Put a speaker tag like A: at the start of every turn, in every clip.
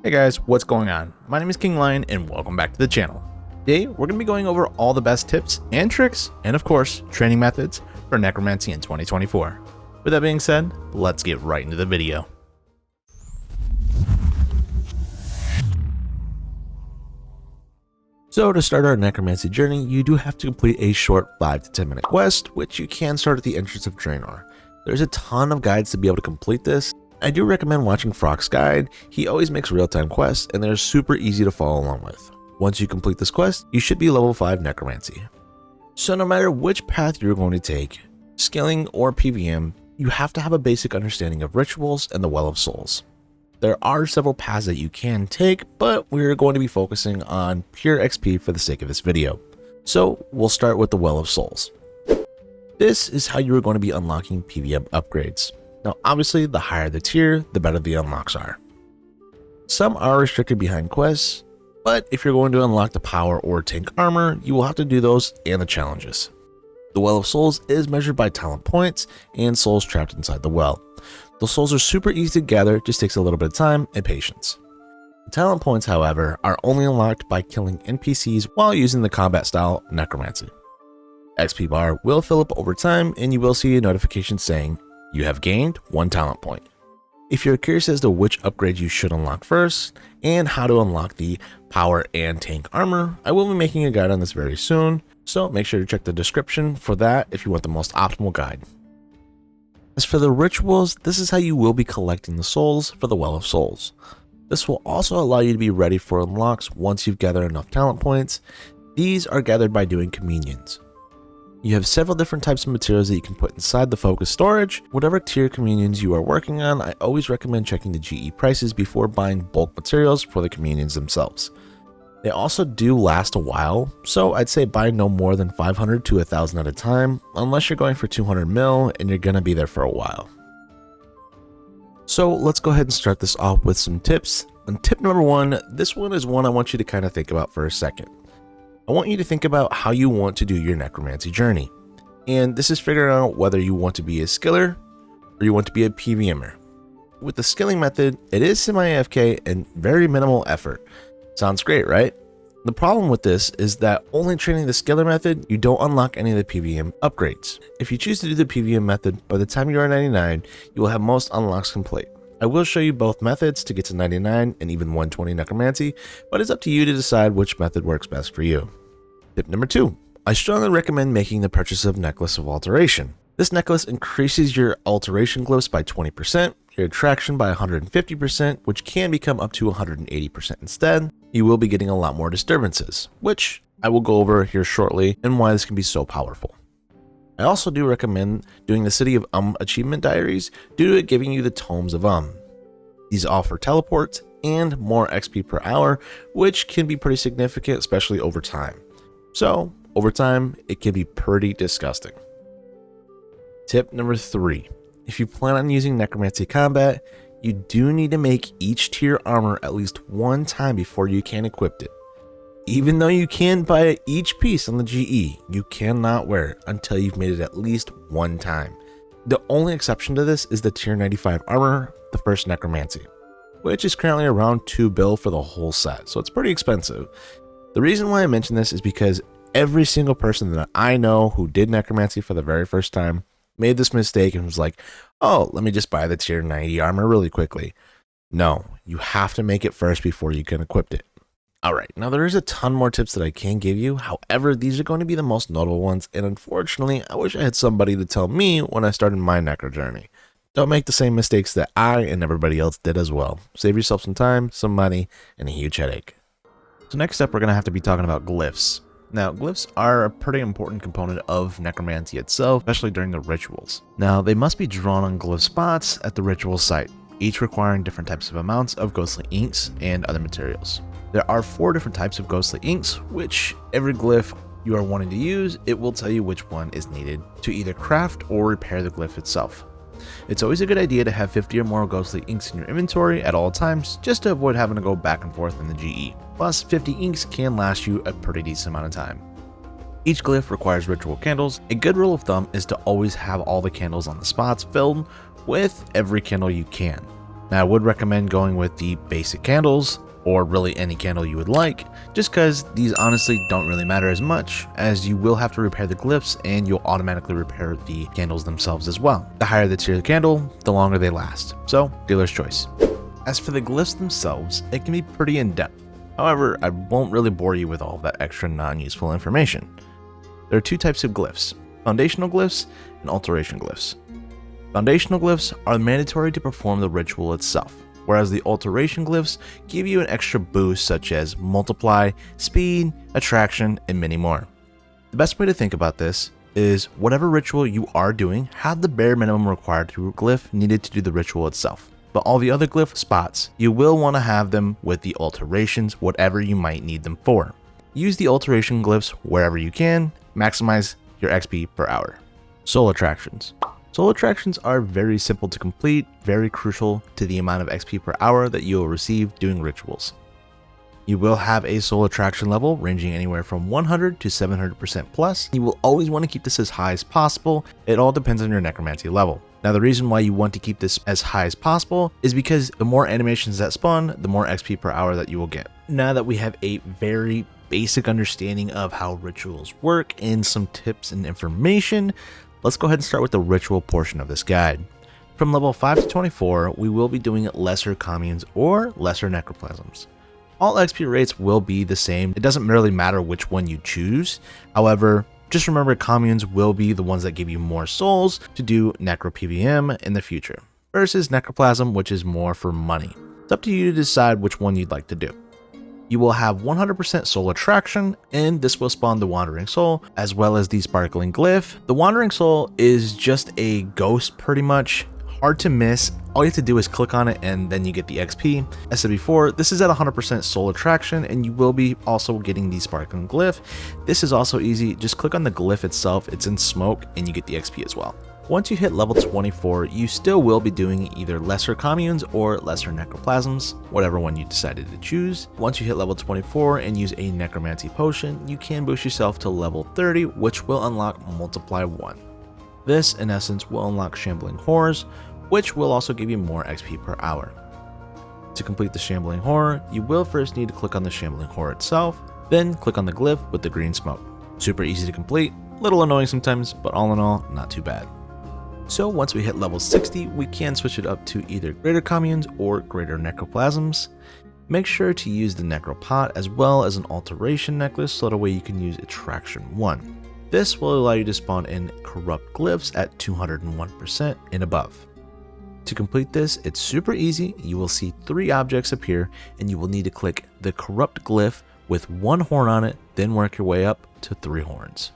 A: Hey guys, what's going on? My name is King Lion and welcome back to the channel. Today, we're going to be going over all the best tips and tricks, and of course, training methods for Necromancy in 2024. With that being said, let's get right into the video. So to start our Necromancy journey, you do have to complete a short 5 to 10 minute quest, which you can start at the entrance of Draenor. There's a ton of guides to be able to complete this. I do recommend watching Frog's guide. He always makes real-time quests and they're super easy to follow along with. Once you complete this quest, you should be level 5 Necromancy. So no matter which path you're going to take, skilling or PvM, you have to have a basic understanding of rituals and the Well of Souls. There are several paths that you can take, but we're going to be focusing on pure XP for the sake of this video. So we'll start with the Well of Souls. This is how you are going to be unlocking PvM upgrades. Now obviously the higher the tier, the better the unlocks are. Some are restricted behind quests, but if you're going to unlock the power or tank armor, you will have to do those and the challenges. The Well of Souls is measured by talent points and souls trapped inside the well. The souls are super easy to gather, just takes a little bit of time and patience. The talent points, however, are only unlocked by killing NPCs while using the combat style Necromancy. XP bar will fill up over time and you will see a notification saying, you have gained 1 talent point. If you're curious as to which upgrade you should unlock first and how to unlock the power and tank armor, I will be making a guide on this very soon, so make sure to check the description for that if you want the most optimal guide. As for the rituals, this is how you will be collecting the souls for the Well of Souls. This will also allow you to be ready for unlocks once you've gathered enough talent points. These are gathered by doing communions. You have several different types of materials that you can put inside the focus storage. Whatever tier communions you are working on, I always recommend checking the GE prices before buying bulk materials for the communions themselves. They also do last a while, so I'd say buy no more than 500 to 1,000 at a time, unless you're going for 200 mil and you're gonna be there for a while. So let's go ahead and start this off with some tips. And tip number 1, this one is one I want you to kind of think about for a second. I want you to think about how you want to do your Necromancy journey. And this is figuring out whether you want to be a skiller or you want to be a PvMer. With the skilling method, it is semi-AFK and very minimal effort. Sounds great, right? The problem with this is that only training the skiller method, you don't unlock any of the PvM upgrades. If you choose to do the PvM method, by the time you are 99, you will have most unlocks complete. I will show you both methods to get to 99 and even 120 Necromancy, but it's up to you to decide which method works best for you. Tip number 2. I strongly recommend making the purchase of Necklace of Alteration. This necklace increases your alteration glyphs by 20%, your attraction by 150%, which can become up to 180% instead. You will be getting a lot more disturbances, which I will go over here shortly and why this can be so powerful. I also do recommend doing the City of achievement diaries due to it giving you the Tomes of These offer teleports and more XP per hour, which can be pretty significant, especially over time. So over time, it can be pretty disgusting. Tip number 3. If you plan on using Necromancy combat, you do need to make each tier armor at least 1 time before you can equip it. Even though you can buy each piece on the GE, you cannot wear it until you've made it at least 1 time. The only exception to this is the tier 95 armor, the first Necromancy, which is currently around 2 bill for the whole set, so it's pretty expensive. The reason why I mention this is because every single person that I know who did Necromancy for the very first time made this mistake and was like, oh, let me just buy the tier 90 armor really quickly. No, you have to make it first before you can equip it. Alright, now there is a ton more tips that I can give you, however, these are going to be the most notable ones, and unfortunately, I wish I had somebody to tell me when I started my Necro journey. Don't make the same mistakes that I and everybody else did as well. Save yourself some time, some money, and a huge headache. So next up, we're going to have to be talking about glyphs. Now, glyphs are a pretty important component of Necromancy itself, especially during the rituals. Now, they must be drawn on glyph spots at the ritual site, each requiring different types of amounts of ghostly inks and other materials. There are 4 different types of ghostly inks, which every glyph you are wanting to use, it will tell you which one is needed to either craft or repair the glyph itself. It's always a good idea to have 50 or more ghostly inks in your inventory at all times, just to avoid having to go back and forth in the GE. Plus, 50 inks can last you a pretty decent amount of time. Each glyph requires ritual candles. A good rule of thumb is to always have all the candles on the spots filled with every candle you can. Now I would recommend going with the basic candles, or really any candle you would like, just because these honestly don't really matter as much, as you will have to repair the glyphs and you'll automatically repair the candles themselves as well. The higher the tier of the candle, the longer they last, so dealer's choice. As for the glyphs themselves, it can be pretty in-depth. However, I won't really bore you with all that extra non-useful information. There are two types of glyphs: foundational glyphs and alteration glyphs. Foundational glyphs are mandatory to perform the ritual itself, whereas the alteration glyphs give you an extra boost such as multiply, speed, attraction, and many more. The best way to think about this is whatever ritual you are doing, have the bare minimum required to glyph needed to do the ritual itself. But all the other glyph spots, you will want to have them with the alterations, whatever you might need them for. Use the alteration glyphs wherever you can, maximize your XP per hour. Soul attractions. Soul attractions are very simple to complete, very crucial to the amount of XP per hour that you will receive doing rituals. You will have a soul attraction level ranging anywhere from 100 to 700% plus. You will always want to keep this as high as possible. It all depends on your necromancy level. Now the reason why you want to keep this as high as possible is because the more animations that spawn, the more XP per hour that you will get. Now that we have a very basic understanding of how rituals work and some tips and information, let's go ahead and start with the ritual portion of this guide. From level 5 to 24, we will be doing lesser communes or lesser necroplasms. All XP rates will be the same. It doesn't really matter which one you choose. However, just remember communes will be the ones that give you more souls to do necro PVM in the future, versus necroplasm, which is more for money. It's up to you to decide which one you'd like to do. You will have 100% soul attraction, and this will spawn the Wandering Soul, as well as the Sparkling Glyph. The Wandering Soul is just a ghost pretty much, hard to miss. All you have to do is click on it and then you get the XP. As said before, this is at 100% soul attraction, and you will be also getting the Sparkling Glyph. This is also easy, just click on the glyph itself, it's in smoke, and you get the XP as well. Once you hit level 24, you still will be doing either lesser communes or lesser necroplasms, whatever one you decided to choose. Once you hit level 24 and use a necromancy potion, you can boost yourself to level 30, which will unlock multiply 1. This, in essence, will unlock shambling horrors, which will also give you more XP per hour. To complete the shambling horror, you will first need to click on the shambling horror itself, then click on the glyph with the green smoke. Super easy to complete, little annoying sometimes, but all in all, not too bad. So once we hit level 60, we can switch it up to either greater communes or greater necroplasms. Make sure to use the necropot as well as an alteration necklace so that way you can use attraction 1. This will allow you to spawn in corrupt glyphs at 201% and above. To complete this, it's super easy. You will see 3 objects appear and you will need to click the corrupt glyph with 1 horn on it, then work your way up to 3 horns.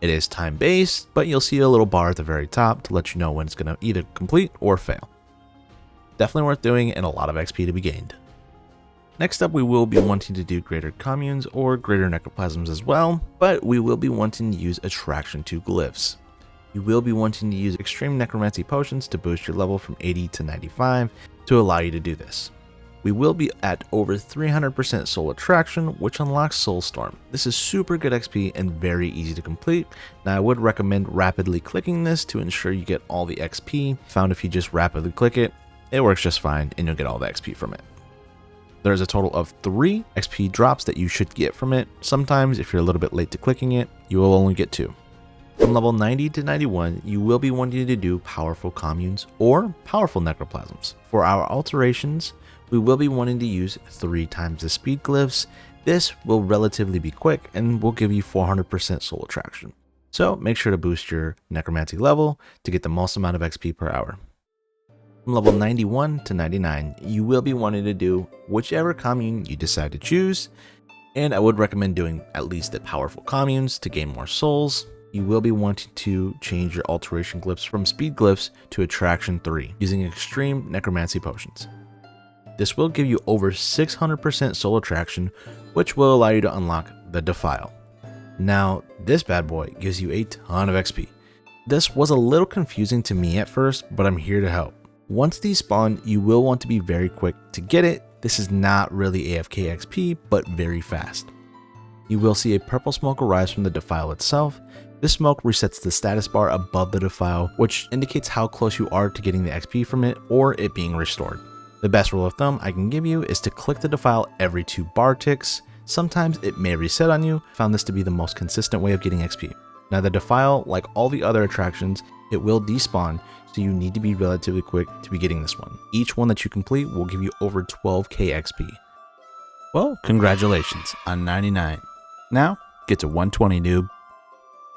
A: It is time based, but you'll see a little bar at the very top to let you know when it's going to either complete or fail. Definitely worth doing and a lot of XP to be gained. Next up, we will be wanting to do greater communes or greater necroplasms as well, but we will be wanting to use attraction 2 glyphs. You will be wanting to use extreme necromancy potions to boost your level from 80 to 95 to allow you to do this. We will be at over 300% soul attraction, which unlocks Soulstorm. This is super good XP and very easy to complete. Now I would recommend rapidly clicking this to ensure you get all the XP. Found if you just rapidly click it, it works just fine and you'll get all the XP from it. There's a total of 3 XP drops that you should get from it. Sometimes if you're a little bit late to clicking it, you will only get 2. From level 90 to 91, you will be wanting to do powerful communes or powerful necroplasms. For our alterations, we will be wanting to use 3 times the speed glyphs. This will relatively be quick and will give you 400% soul attraction. So make sure to boost your necromancy level to get the most amount of XP per hour. From level 91 to 99, you will be wanting to do whichever commune you decide to choose, and I would recommend doing at least the powerful communes to gain more souls. You will be wanting to change your alteration glyphs from speed glyphs to attraction 3 using extreme necromancy potions. This will give you over 600% soul attraction, which will allow you to unlock the Defile. Now, this bad boy gives you a ton of XP. This was a little confusing to me at first, but I'm here to help. Once these spawn, you will want to be very quick to get it. This is not really AFK XP, but very fast. You will see a purple smoke arise from the defile itself. This smoke resets the status bar above the defile, which indicates how close you are to getting the XP from it or it being restored. The best rule of thumb I can give you is to click the defile every 2 bar ticks. Sometimes it may reset on you. I found this to be the most consistent way of getting XP. Now the defile, like all the other attractions, it will despawn, so you need to be relatively quick to be getting this one. Each one that you complete will give you over 12k XP. Well, congratulations on 99. Now, get to 120, noob.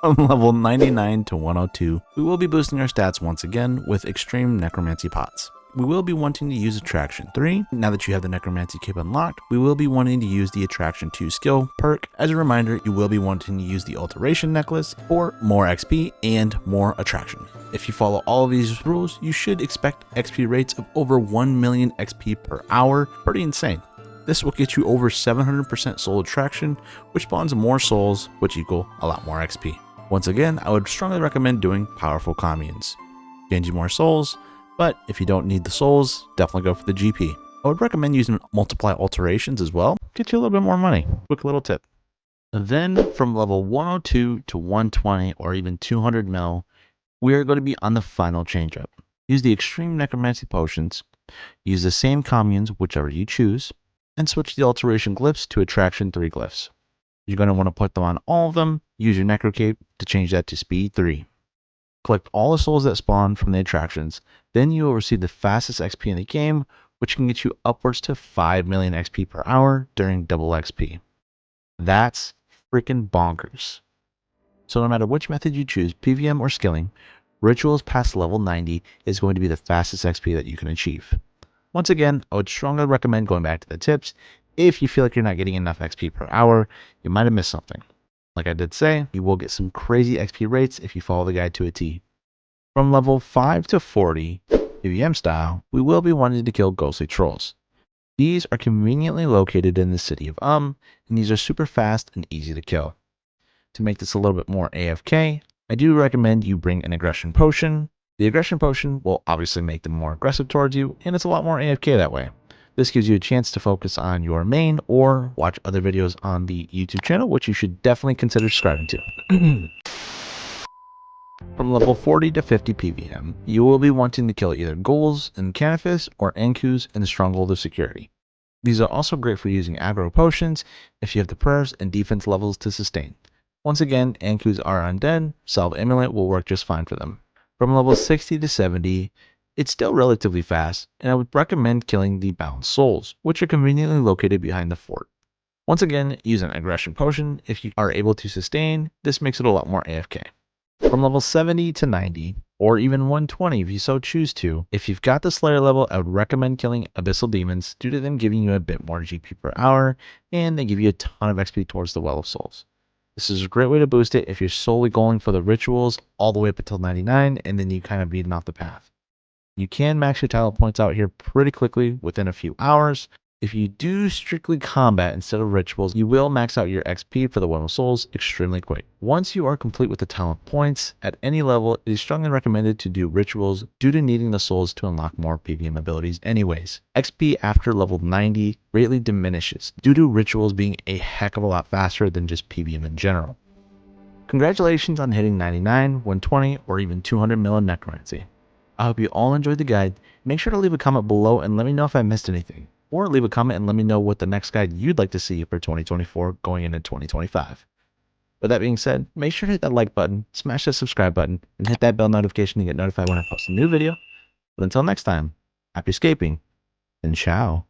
A: From level 99 to 102, we will be boosting our stats once again with extreme necromancy pots. We will be wanting to use Attraction 3. Now that you have the Necromancy Cape unlocked, we will be wanting to use the Attraction 2 skill perk. As a reminder, you will be wanting to use the Alteration Necklace for more XP and more Attraction. If you follow all of these rules, you should expect XP rates of over 1 million XP per hour. Pretty insane. This will get you over 700% soul attraction, which spawns more souls, which equal a lot more XP. Once again, I would strongly recommend doing powerful communes. Gains you more souls, but if you don't need the souls, definitely go for the GP. I would recommend using multiply alterations as well. Get you a little bit more money. Quick little tip. Then from level 102 to 120 or even 200 mil, we are going to be on the final change up. Use the extreme necromancy potions, use the same communes, whichever you choose, and switch the alteration glyphs to attraction 3 glyphs. You're going to want to put them on all of them. Use your necro cape to change that to speed 3. Collect all the souls that spawn from the attractions, then you will receive the fastest XP in the game, which can get you upwards to 5 million XP per hour during double XP. That's freaking bonkers. So no matter which method you choose, PVM or skilling, rituals past level 90 is going to be the fastest XP that you can achieve. Once again, I would strongly recommend going back to the tips. If you feel like you're not getting enough XP per hour, you might have missed something. Like I did say, you will get some crazy XP rates if you follow the guide to a T. From level 5 to 40, PVM style, we will be wanting to kill ghostly trolls. These are conveniently located in the city of and these are super fast and easy to kill. To make this a little bit more AFK, I do recommend you bring an aggression potion. The aggression potion will obviously make them more aggressive towards you, and it's a lot more AFK that way. This gives you a chance to focus on your main or watch other videos on the YouTube channel, which you should definitely consider subscribing to. From level 40 to 50 PVM, you will be wanting to kill either ghouls in Canifis or Ankus in the Stronghold of Security. These are also great for using aggro potions if you have the prayers and defense levels to sustain. Once again, Ankus are undead, Salve Amulet will work just fine for them. From level 60 to 70, it's still relatively fast, and I would recommend killing the bound souls, which are conveniently located behind the fort. Once again, use an aggression potion if you are able to sustain. This makes it a lot more AFK. From level 70 to 90, or even 120 if you so choose to, if you've got the Slayer level, I would recommend killing Abyssal Demons due to them giving you a bit more GP per hour, and they give you a ton of XP towards the Well of Souls. This is a great way to boost it if you're solely going for the rituals all the way up until 99, and then you kind of beaten off the path. You can max your talent points out here pretty quickly within a few hours. If you do strictly combat instead of rituals, you will max out your XP for the Well of Souls extremely quick. Once you are complete with the talent points, at any level, it is strongly recommended to do rituals due to needing the souls to unlock more PVM abilities anyways. XP after level 90 greatly diminishes due to rituals being a heck of a lot faster than just PVM in general. Congratulations on hitting 99, 120, or even 200 mil in Necromancy. I hope you all enjoyed the guide. Make sure to leave a comment below and let me know if I missed anything. Or leave a comment and let me know what the next guide you'd like to see for 2024 going into 2025. With that being said, make sure to hit that like button, smash that subscribe button, and hit that bell notification to get notified when I post a new video. But until next time, happy escaping, and ciao.